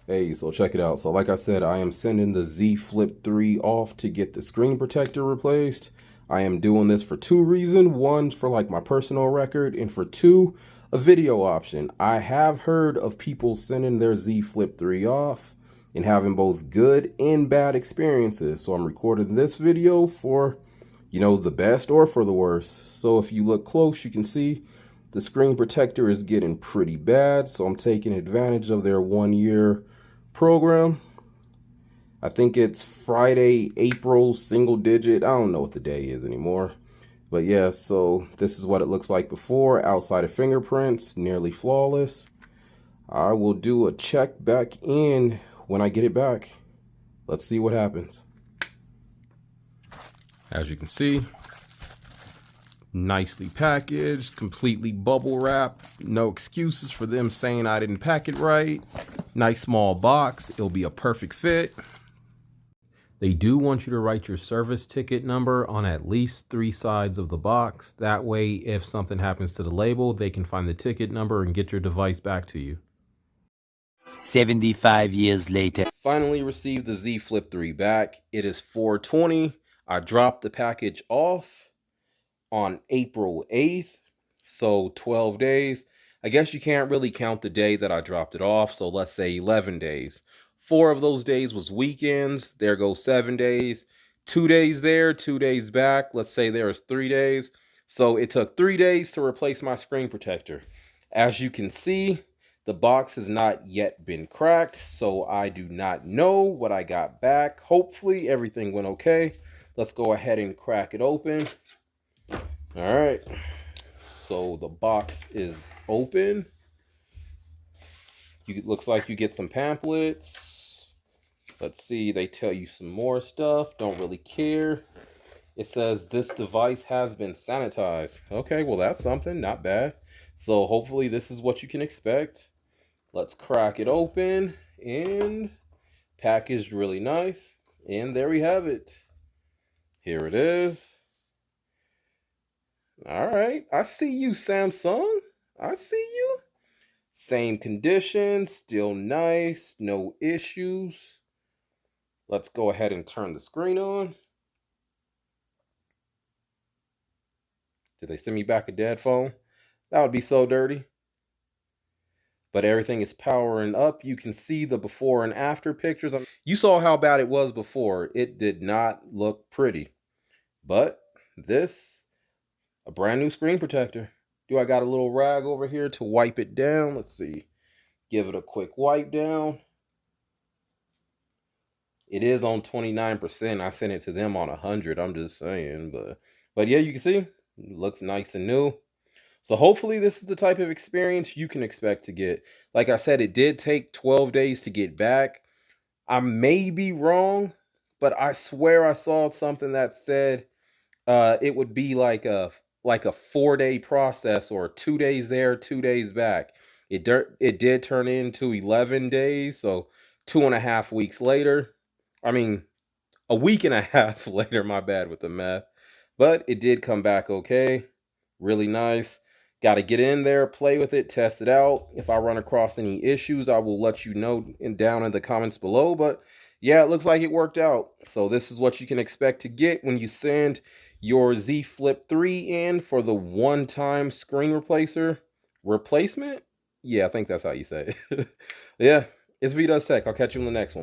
Hey, so check it out. So like I said, I am sending the Z Flip 3 off to get the screen protector replaced. I am doing this for two reasons. One, for like my personal record, and for two, a video option. I have heard of people sending their Z Flip 3 off and having both good and bad experiences. So I'm recording this video for, you know, the best or for the worst. So if you look close, you can see the screen protector is getting pretty bad. So I'm taking advantage of their 1 year program. I think it's Friday, April, single digit. I don't know what the day is anymore. But yeah, so this is what it looks like before. Outside of fingerprints, nearly flawless. I will do a check back in when I get it back. Let's see what happens. As you can see, nicely packaged, completely bubble wrapped. No excuses for them saying I didn't pack it right. Nice small box. It'll be a perfect fit. They do want you to write your service ticket number on at least 3 sides of the box. That way, if something happens to the label, they can find the ticket number and get your device back to you. 75 years later. Finally received the Z Flip 3 back. It is 4/20. I dropped the package off on April 8th, so 12 days. I guess you can't really count the day that I dropped it off, so let's say 11 days. 4 of those days was weekends. There goes 7 days. 2 days there, 2 days back. Let's say there was 3 days. So it took 3 days to replace my screen protector. As you can see, the box has not yet been cracked, so I do not know what I got back. Hopefully everything went okay. Let's go ahead and crack it open. All right. So the box is open. It looks like you get some pamphlets. Let's see, they tell you some more stuff. Don't really care. It says this device has been sanitized. Okay, well that's something, not bad. So hopefully this is what you can expect. Let's crack it open, and packaged really nice. And there we have it. Here it is. All right, I see you, Samsung. I see you. Same condition, still nice, no issues. Let's go ahead and turn the screen on. Did they send me back a dead phone? That would be so dirty. But everything is powering up. You can see the before and after pictures. You saw how bad it was before. It did not look pretty. But this, a brand new screen protector. Do I got a little rag over here to wipe it down? Let's see. Give it a quick wipe down. It is on 29%. I sent it to them on 100. I'm just saying. But yeah, you can see. It looks nice and new. So hopefully this is the type of experience you can expect to get. Like I said, it did take 12 days to get back. I may be wrong, but I swear I saw something that said it would be like a 4-day process, or 2 days there, 2 days back. It did turn into 11 days, so 2.5 weeks later. I mean, a week and a half later, my bad with the math. But it did come back okay. Really nice. Got to get in there, play with it, test it out. If I run across any issues, I will let you know down in the comments below. But yeah, it looks like it worked out. So this is what you can expect to get when you send your Z Flip 3 in for the one-time screen replacement. Yeah, I think that's how you say it. Yeah, it's vdoestech. I'll catch you in the next one.